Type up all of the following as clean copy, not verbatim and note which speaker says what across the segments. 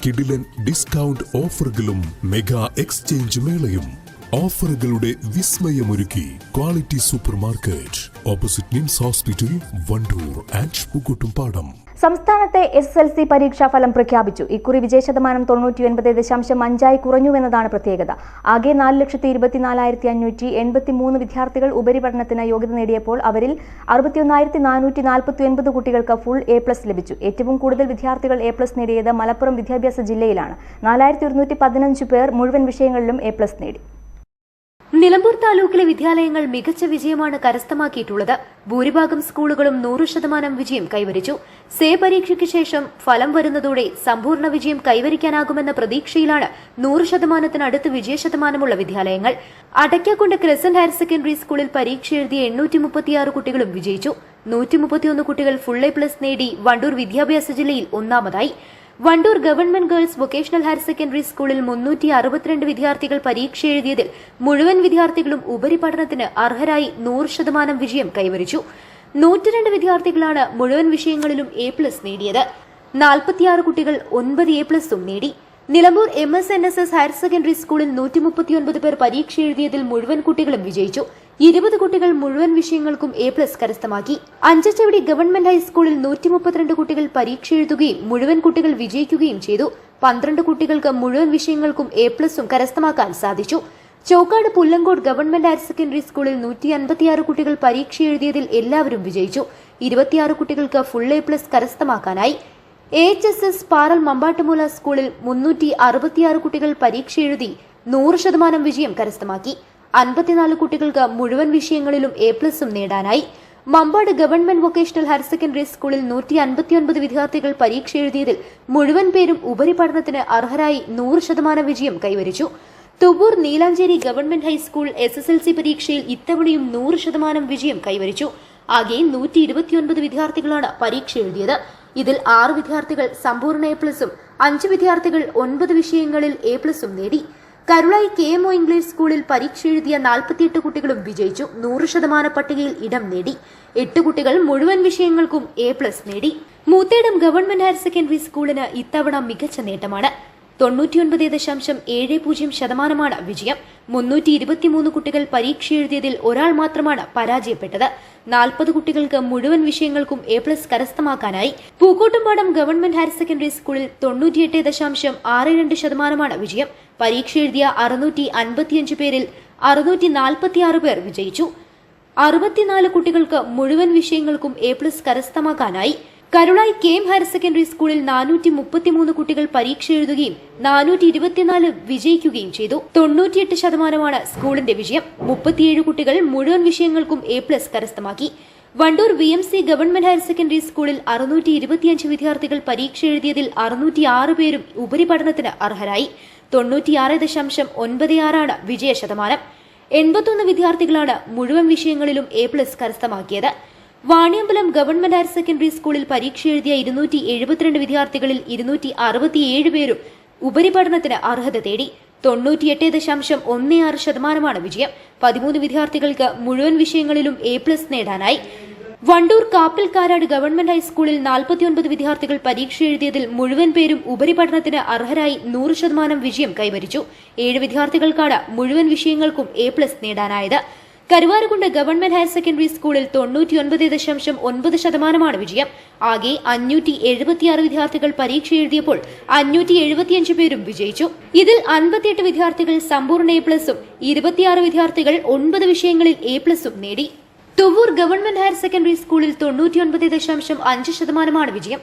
Speaker 1: കിടിലൻ ഡിസ്കൗണ്ട് ഓഫറുകളും mega exchange മേളയും ഓഫറുകളുടെ വിസ്മയമൊരുക്കി quality super market opposite NIMS hospital Wandoor and Pookkottumpadam.
Speaker 2: സംസ്ഥാനത്തെ SSLC പരീക്ഷാ ഫലം പ്രഖ്യാപിച്ചു. ഇക്കുറി വിജയശതമാനം 99.5 കുറഞ്ഞുവെന്നതാണ് പ്രത്യേകത. ആകെ 4,24,583 വിദ്യാർത്ഥികൾ ഉപരിപഠനത്തിന് യോഗ്യത നേടിയപ്പോൾ അവരിൽ 61,449 കുട്ടികൾക്ക് ഫുൾ A+ ലഭിച്ചു. ഏറ്റവും കൂടുതൽ വിദ്യാർത്ഥികൾ A+ നേടിയത് മലപ്പുറം വിദ്യാഭ്യാസ ജില്ലയിലാണ്. 4,115 പേർ മുഴുവൻ വിഷയങ്ങളിലും A+ നേടി.
Speaker 3: നിലമ്പൂർ താലൂക്കിലെ വിദ്യാലയങ്ങൾ മികച്ച വിജയമാണ് കരസ്ഥമാക്കിയിട്ടുള്ളത്. ഭൂരിഭാഗം സ്കൂളുകളും 100% വിജയം കൈവരിച്ചു. സേ പരീക്ഷയ്ക്ക് ശേഷം ഫലം വരുന്നതോടെ സമ്പൂർണ്ണ വിജയം കൈവരിക്കാനാകുമെന്ന പ്രതീക്ഷയിലാണ് 100%-അടുത്ത് വിജയശതമാനമുള്ള വിദ്യാലയങ്ങൾ. അടയ്ക്കാക്കുണ്ട് ക്രസന്റ് ഹയർ സെക്കൻഡറി സ്കൂളിൽ പരീക്ഷ എഴുതിയ 836 കുട്ടികളും വിജയിച്ചു. 131 കുട്ടികൾ ഫുൾ A+ നേടി വണ്ടൂർ വിദ്യാഭ്യാസ ജില്ലയിൽ ഒന്നാമതായി. Wandoor government girls vocational higher secondary സ്കൂളിൽ 362 വിദ്യാർത്ഥികൾ പരീക്ഷ എഴുതിയതിൽ മുഴുവൻ വിദ്യാർത്ഥികളും ഉപരിപഠനത്തിന് അർഹരായി 100% വിജയം കൈവരിച്ചു. 102 വിദ്യാർത്ഥികളാണ് മുഴുവൻ വിഷയങ്ങളിലും A+ നേടിയത്. 46 കുട്ടികൾ 9 A+ നേടി. നിലമ്പൂർ MSNSS ഹയർ സെക്കൻഡറി സ്കൂളിൽ 139 പേർ പരീക്ഷ എഴുതിയതിൽ മുഴുവൻ കുട്ടികളും വിജയിച്ചു. 20 കുട്ടികൾ മുഴുവൻ വിഷയങ്ങൾക്കും A+ കരസ്ഥമാക്കി. അഞ്ചച്ചവടി ഗവൺമെന്റ് ഹൈസ്കൂളിൽ 132 കുട്ടികൾ പരീക്ഷ എഴുതുകയും മുഴുവൻ കുട്ടികൾ വിജയിക്കുകയും ചെയ്തു. 12 കുട്ടികൾക്ക് മുഴുവൻ വിഷയങ്ങൾക്കും A+ കരസ്ഥമാക്കാൻ സാധിച്ചു. Chokkad Pullangode government higher secondary സ്കൂളിൽ 156 കുട്ടികൾ പരീക്ഷ എഴുതിയതിൽ എല്ലാവരും വിജയിച്ചു. 26 കുട്ടികൾക്ക് full A+ കരസ്ഥമാക്കാനായി. AHSS Paral Mampattumoola സ്കൂളിൽ 366 കുട്ടികൾ പരീക്ഷ എഴുതി 100% വിജയം കരസ്ഥമാക്കി. 54 കുട്ടികൾക്ക് മുഴുവൻ വിഷയങ്ങളിലും A+ നേടാനായി. Mampad government vocational higher secondary സ്കൂളിൽ 159 വിദ്യാർത്ഥികൾ പരീക്ഷ എഴുതിയതിൽ മുഴുവൻ പേരും ഉപരിപഠനത്തിന് അർഹരായി 100% വിജയം കൈവരിച്ചു. Thuvvur Neelanchery government high school SSLC പരീക്ഷയിൽ ഇത്തവണയും 100% വിജയം കൈവരിച്ചു. ആകെ 129 വിദ്യാർത്ഥികളാണ് പരീക്ഷ എഴുതിയത്. ഇതിൽ 6 വിദ്യാർത്ഥികൾ സമ്പൂർണ്ണ A+, 5 വിദ്യാർത്ഥികൾ 9 വിഷയങ്ങളിൽ A+ നേടി. കരുളായി KMO ഇംഗ്ലീഷ് സ്കൂളിൽ പരീക്ഷ എഴുതിയ 48 കുട്ടികളും വിജയിച്ചു. 100% പട്ടികയിൽ ഇടം നേടി. 8 കുട്ടികൾ മുഴുവൻ വിഷയങ്ങൾക്കും A+ നേടി. മൂത്തേടം ഗവൺമെന്റ് ഹയർ സെക്കൻഡറി സ്കൂളിന് ഇത്തവണ മികച്ച നേട്ടമാണ്. 99.70% വിജയം. 323 കുട്ടികൾ പരീക്ഷ എഴുതിയതിൽ ഒരാൾ മാത്രമാണ് പരാജയപ്പെട്ടത്. 40 കുട്ടികൾക്ക് മുഴുവൻ വിഷയങ്ങൾക്കും A+ കരസ്ഥമാക്കാനായി. പൂക്കോട്ടുംപാടം ഗവൺമെന്റ് ഹയർ സെക്കൻഡറി സ്കൂളിൽ 98.62% വിജയം. പരീക്ഷ എഴുതിയ 655 പേരിൽ 646 പേർ വിജയിച്ചു. 64 കുട്ടികൾക്ക് മുഴുവൻ വിഷയങ്ങൾക്കും A+ കരസ്ഥമാക്കാനായി. കരുളായി KM ഹയർ സെക്കൻഡറി സ്കൂളിൽ 433 കുട്ടികൾ പരീക്ഷ എഴുതുകയും 424 വിജയിക്കുകയും ചെയ്തു. 98% സ്കൂളിന്റെ വിജയം. 37 കുട്ടികൾ മുഴുവൻ വിഷയങ്ങൾക്കും A+ കരസ്ഥമാക്കി. Wandoor VMC government higher secondary സ്കൂളിൽ 625 വിദ്യാർത്ഥികൾ പരീക്ഷ എഴുതിയതിൽ 606 പേരും ഉപരിപഠനത്തിന് അർഹരായി. 96.96% വിജയശതമാനം. 81 വിദ്യാർത്ഥികളാണ് മുഴുവൻ വിഷയങ്ങളിലും A+ കരസ്ഥമാക്കിയത്. വാണിയമ്പലം ഗവൺമെന്റ് ഹയർ സെക്കൻഡറി സ്കൂളിൽ പരീക്ഷ എഴുതിയ 272 വിദ്യാർത്ഥികളിൽ 267 പേരും ഉപരിപഠനത്തിന് അർഹത തേടി. 98.16% വിജയം. 13 വിദ്യാർത്ഥികൾക്ക് മുഴുവൻ വിഷയങ്ങളിലും A+ നേടാനായി. വണ്ടൂർ കാപ്പിൽക്കാരാട് ഗവൺമെന്റ് ഹൈസ്കൂളിൽ 49 വിദ്യാർത്ഥികൾ പരീക്ഷ എഴുതിയതിൽ മുഴുവൻ പേരും ഉപരിപഠനത്തിന് അർഹരായി 100% വിജയം കൈവരിച്ചു. 7 വിദ്യാർത്ഥികൾക്കാണ് മുഴുവൻ വിഷയങ്ങൾക്കും A+ നേടാനായത്. കരുവാരക്കുണ്ട് ഗവൺമെന്റ് ഹയർ സെക്കൻഡറി സ്കൂളിൽ 99.9% വിജയം. ആകെ 576 വിദ്യാർത്ഥികൾ പരീക്ഷ എഴുതിയപ്പോൾ 575 പേരും വിജയിച്ചു. ഇതിൽ 58 വിദ്യാർത്ഥികൾ സമ്പൂർണ്ണ A+, 26 വിദ്യാർത്ഥികൾ 9 വിഷയങ്ങളിൽ A+ നേടി. തുവ്വൂർ ഗവൺമെന്റ് ഹയർ സെക്കൻഡറി സ്കൂളിൽ 99.5% വിജയം.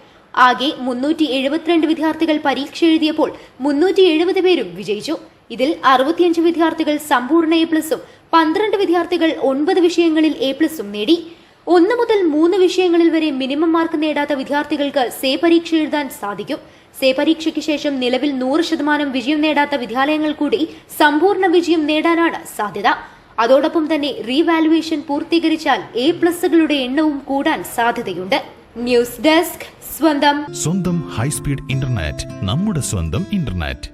Speaker 3: ആകെ 372 വിദ്യാർത്ഥികൾ പരീക്ഷ എഴുതിയപ്പോൾ 370 പേരും വിജയിച്ചു. ഇതിൽ 65 വിദ്യാർത്ഥികൾ സമ്പൂർണ്ണ A+, 12 വിദ്യാർത്ഥികൾ 9 വിഷയങ്ങളിൽ A+ നേടി. 1 മുതൽ 3 വിഷയങ്ങളിൽ വരെ മിനിമം മാർക്ക് നേടാത്ത വിദ്യാർത്ഥികൾക്ക് സേ പരീക്ഷ എഴുതാൻ സാധിക്കും. സേ പരീക്ഷയ്ക്ക് ശേഷം നിലവിൽ 100% വിജയം നേടാത്ത വിദ്യാലയങ്ങൾ കൂടി സമ്പൂർണ്ണ വിജയം നേടാനാണ് സാധ്യത. അതോടൊപ്പം തന്നെ റീവാലുവേഷൻ പൂർത്തീകരിച്ചാൽ A+കളുടെ എണ്ണവും കൂടാൻ സാധ്യതയുണ്ട്. ന്യൂസ് ഡെസ്ക് സ്വന്തം
Speaker 4: ഹൈസ്പീഡ് ഇന്റർനെറ്റ്, നമ്മുടെ സ്വന്തം ഇന്റർനെറ്റ്.